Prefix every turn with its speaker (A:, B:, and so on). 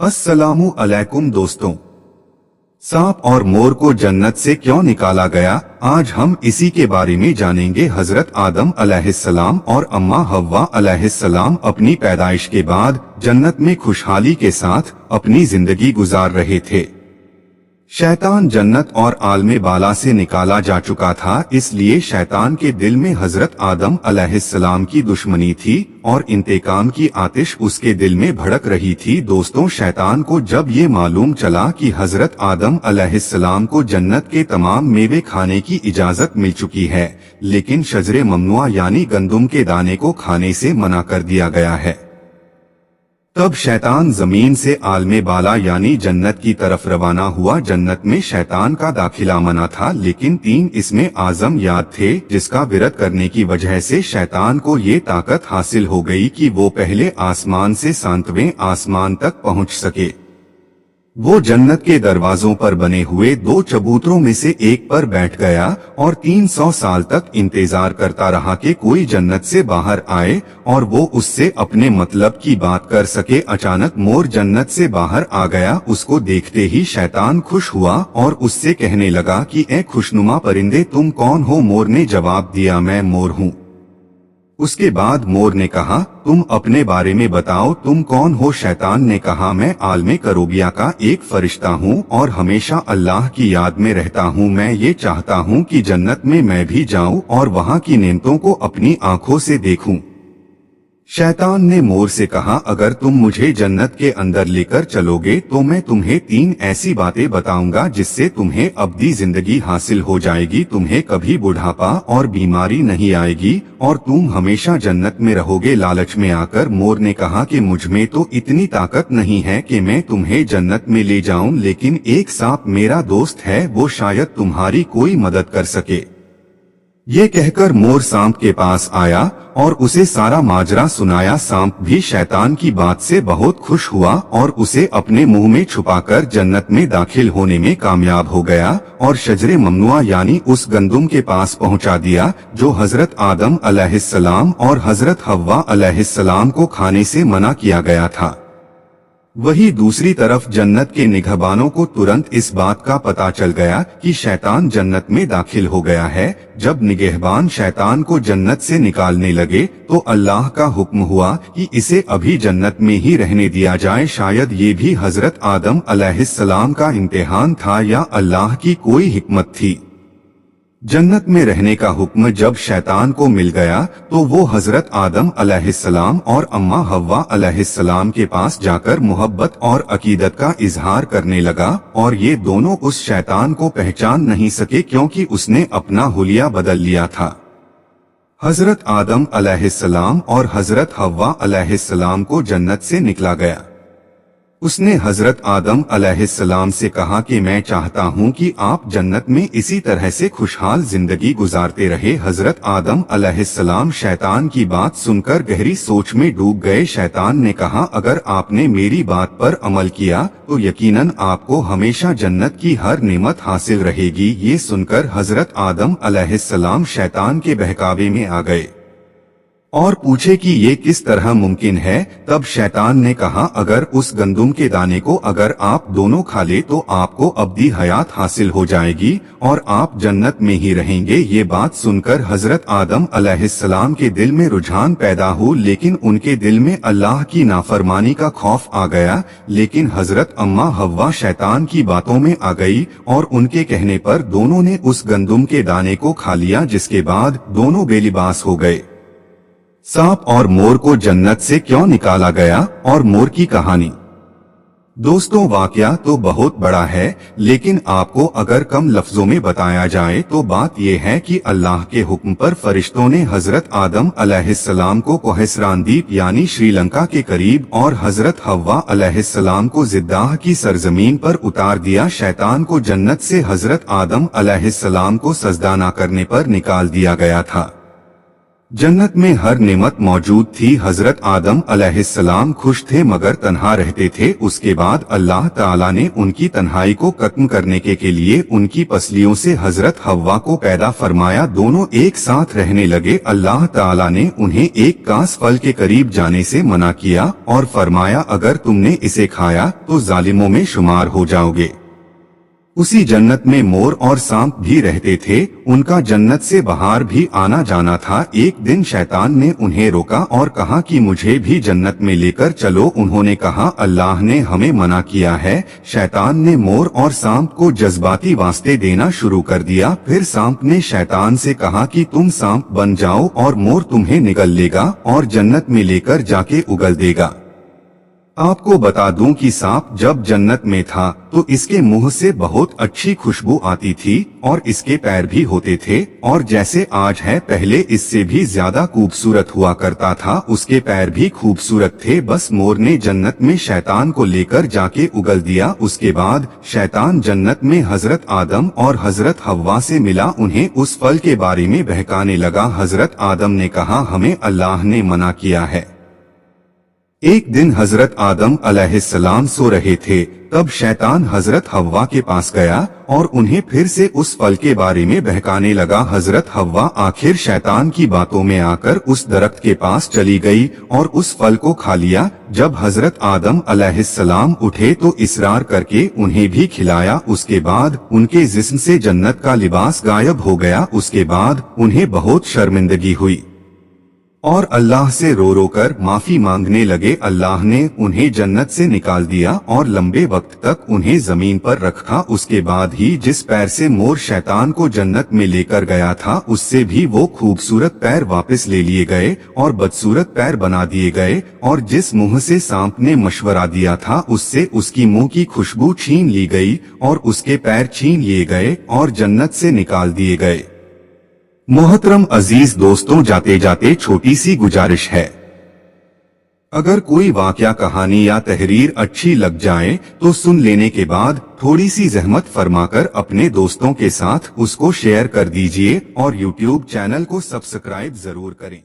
A: अस्सलामु अलैकुम दोस्तों, सांप और मोर को जन्नत से क्यों निकाला गया, आज हम इसी के बारे में जानेंगे। हजरत आदम अलैहिस्सलाम और अम्मा हव्वा अलैहिस्सलाम अपनी पैदाइश के बाद जन्नत में खुशहाली के साथ अपनी जिंदगी गुजार रहे थे। शैतान जन्नत और आलमे बाला से निकाला जा चुका था, इसलिए शैतान के दिल में हजरत आदम अलैहिस्सलाम की दुश्मनी थी और इंतकाम की आतिश उसके दिल में भड़क रही थी। दोस्तों, शैतान को जब ये मालूम चला कि हजरत आदम अलैहिस्सलाम को जन्नत के तमाम मेवे खाने की इजाजत मिल चुकी है, लेकिन शजरे ममनुआ यानी गंदुम के दाने को खाने से मना कर दिया गया है, तब शैतान जमीन से आलमे बाला यानी जन्नत की तरफ रवाना हुआ। जन्नत में शैतान का दाखिला मना था, लेकिन 3 इसमें आजम याद थे, जिसका विरद करने की वजह से शैतान को ये ताकत हासिल हो गई कि वो पहले आसमान से 7वें आसमान तक पहुंच सके। वो जन्नत के दरवाजों पर बने हुए 2 चबूतरों में से एक पर बैठ गया और 300 साल तक इंतजार करता रहा कि कोई जन्नत से बाहर आए और वो उससे अपने मतलब की बात कर सके। अचानक मोर जन्नत से बाहर आ गया। उसको देखते ही शैतान खुश हुआ और उससे कहने लगा कि ए खुशनुमा परिंदे, तुम कौन हो? मोर ने जवाब दिया, मैं मोर हूँ। उसके बाद मोर ने कहा, तुम अपने बारे में बताओ, तुम कौन हो? शैतान ने कहा, मैं आलमे करोबिया का एक फरिश्ता हूँ और हमेशा अल्लाह की याद में रहता हूँ। मैं ये चाहता हूँ कि जन्नत में मैं भी जाऊँ और वहाँ की नेमतों को अपनी आंखों से देखूं। शैतान ने मोर से कहा, अगर तुम मुझे जन्नत के अंदर लेकर चलोगे तो मैं तुम्हें 3 ऐसी बातें बताऊंगा जिससे तुम्हें अब्दी जिंदगी हासिल हो जाएगी, तुम्हें कभी बुढ़ापा और बीमारी नहीं आएगी और तुम हमेशा जन्नत में रहोगे। लालच में आकर मोर ने कहा कि मुझ में तो इतनी ताकत नहीं है कि मैं तुम्हें जन्नत में ले जाऊं, लेकिन एक सांप मेरा दोस्त है, वो शायद तुम्हारी कोई मदद कर सके। ये कहकर मोर सांप के पास आया और उसे सारा माजरा सुनाया। सांप भी शैतान की बात से बहुत खुश हुआ और उसे अपने मुंह में छुपाकर जन्नत में दाखिल होने में कामयाब हो गया और शजरे ममनुआ यानी उस गंदुम के पास पहुंचा दिया जो हजरत आदम अलैहिस्सलाम और हजरत हव्वा अलैहिस्सलाम को खाने से मना किया गया था। वही दूसरी तरफ जन्नत के निगहबानों को तुरंत इस बात का पता चल गया कि शैतान जन्नत में दाखिल हो गया है। जब निगहबान शैतान को जन्नत से निकालने लगे तो अल्लाह का हुक्म हुआ कि इसे अभी जन्नत में ही रहने दिया जाए। शायद ये भी हजरत आदम अलैहिस्सलाम का इम्तिहान था या अल्लाह की कोई हिकमत थी। जन्नत में रहने का हुक्म जब शैतान को मिल गया तो वो हजरत आदम अलैहिस्सलाम और अम्मा हव्वा अलैहिस्सलाम के पास जाकर मोहब्बत और अकीदत का इजहार करने लगा और ये दोनों उस शैतान को पहचान नहीं सके क्योंकि उसने अपना हुलिया बदल लिया था। हजरत आदम अलैहिस्सलाम और हजरत हव्वा अलैहिस्सलाम को जन्नत से निकला गया। उसने हजरत आदम अलैहिस्सलाम से कहा कि मैं चाहता हूं कि आप जन्नत में इसी तरह से खुशहाल जिंदगी गुजारते रहे। हजरत आदम अलैहिस्सलाम शैतान की बात सुनकर गहरी सोच में डूब गए। शैतान ने कहा, अगर आपने मेरी बात पर अमल किया तो यकीनन आपको हमेशा जन्नत की हर नेमत हासिल रहेगी। ये सुनकर हजरत आदम अलैहिस्सलाम शैतान के बहकावे में आ गए और पूछे कि ये किस तरह मुमकिन है। तब शैतान ने कहा, अगर उस गंदुम के दाने को अगर आप दोनों खा ले तो आपको अब्दी हयात हासिल हो जाएगी और आप जन्नत में ही रहेंगे। ये बात सुनकर हजरत आदम अलैहिस्सलाम के दिल में रुझान पैदा हो, लेकिन उनके दिल में अल्लाह की नाफरमानी का खौफ आ गया। लेकिन हजरत अम्मा हव्वा शैतान की बातों में आ गई और उनके कहने पर दोनों ने उस गंदुम के दाने को खा लिया, जिसके बाद दोनों बेलिबास हो गए। सांप और मोर को जन्नत से क्यों निकाला गया और मोर की कहानी। दोस्तों, वाकया तो बहुत बड़ा है, लेकिन आपको अगर कम लफ्जों में बताया जाए तो बात यह है कि अल्लाह के हुक्म पर फरिश्तों ने हजरत आदम अलैहिस्सलाम को कोहसरान द्वीप यानी श्रीलंका के करीब और हजरत हव्वा अलैहिस्सलाम को जिद्दाह की सरजमीन पर उतार दिया। शैतान को जन्नत से हजरत आदम अलैहिस्सलाम को सजदा न करने पर निकाल दिया गया था। जन्नत में हर नेमत मौजूद थी। हजरत आदम अलैहिस्सलाम खुश थे मगर तन्हा रहते थे। उसके बाद अल्लाह ताला ने उनकी तन्हाई को खत्म करने के लिए उनकी पसलियों से हजरत हव्वा को पैदा फरमाया। दोनों एक साथ रहने लगे। अल्लाह ताला ने उन्हें एक खास फल के करीब जाने से मना किया और फरमाया अगर तुमने इसे खाया तो जालिमों में शुमार हो जाओगे। उसी जन्नत में मोर और सांप भी रहते थे। उनका जन्नत से बाहर भी आना जाना था। एक दिन शैतान ने उन्हें रोका और कहा कि मुझे भी जन्नत में लेकर चलो। उन्होंने कहा अल्लाह ने हमें मना किया है। शैतान ने मोर और सांप को जज्बाती वास्ते देना शुरू कर दिया। फिर सांप ने शैतान से कहा कि तुम सांप बन जाओ और मोर तुम्हें निगल लेगा और जन्नत में लेकर जाके उगल देगा। आपको बता दूं कि सांप जब जन्नत में था तो इसके मुंह से बहुत अच्छी खुशबू आती थी और इसके पैर भी होते थे और जैसे आज है पहले इससे भी ज्यादा खूबसूरत हुआ करता था। उसके पैर भी खूबसूरत थे। बस मोर ने जन्नत में शैतान को लेकर जाके उगल दिया। उसके बाद शैतान जन्नत में हजरत आदम और हजरत हव्वा से मिला। उन्हें उस फल के बारे में बहकाने लगा। हजरत आदम ने कहा हमें अल्लाह ने मना किया है। एक दिन हजरत आदम अलैहिस्सलाम सो रहे थे, तब शैतान हजरत हव्वा के पास गया और उन्हें फिर से उस फल के बारे में बहकाने लगा। हजरत हव्वा आखिर शैतान की बातों में आकर उस दरख्त के पास चली गई और उस फल को खा लिया। जब हजरत आदम अलैहिस्सलाम उठे तो इसरार करके उन्हें भी खिलाया। उसके बाद उनके जिस्म से जन्नत का लिबास गायब हो गया। उसके बाद उन्हें बहुत शर्मिंदगी हुई और अल्लाह से रो रो कर माफी मांगने लगे। अल्लाह ने उन्हें जन्नत से निकाल दिया और लंबे वक्त तक उन्हें जमीन पर रखा। उसके बाद ही जिस पैर से मोर शैतान को जन्नत में लेकर गया था उससे भी वो खूबसूरत पैर वापस ले लिए गए और बदसूरत पैर बना दिए गए। और जिस मुंह से सांप ने मशवरा दिया था उससे उसकी मुंह की खुशबू छीन ली गई और उसके पैर छीन लिए गए और जन्नत से निकाल दिए गए। मोहतरम अजीज दोस्तों, जाते जाते छोटी सी गुजारिश है, अगर कोई वाकया कहानी या तहरीर अच्छी लग जाए तो सुन लेने के बाद थोड़ी सी जहमत फरमाकर अपने दोस्तों के साथ उसको शेयर कर दीजिए और YouTube चैनल को सब्सक्राइब जरूर करें।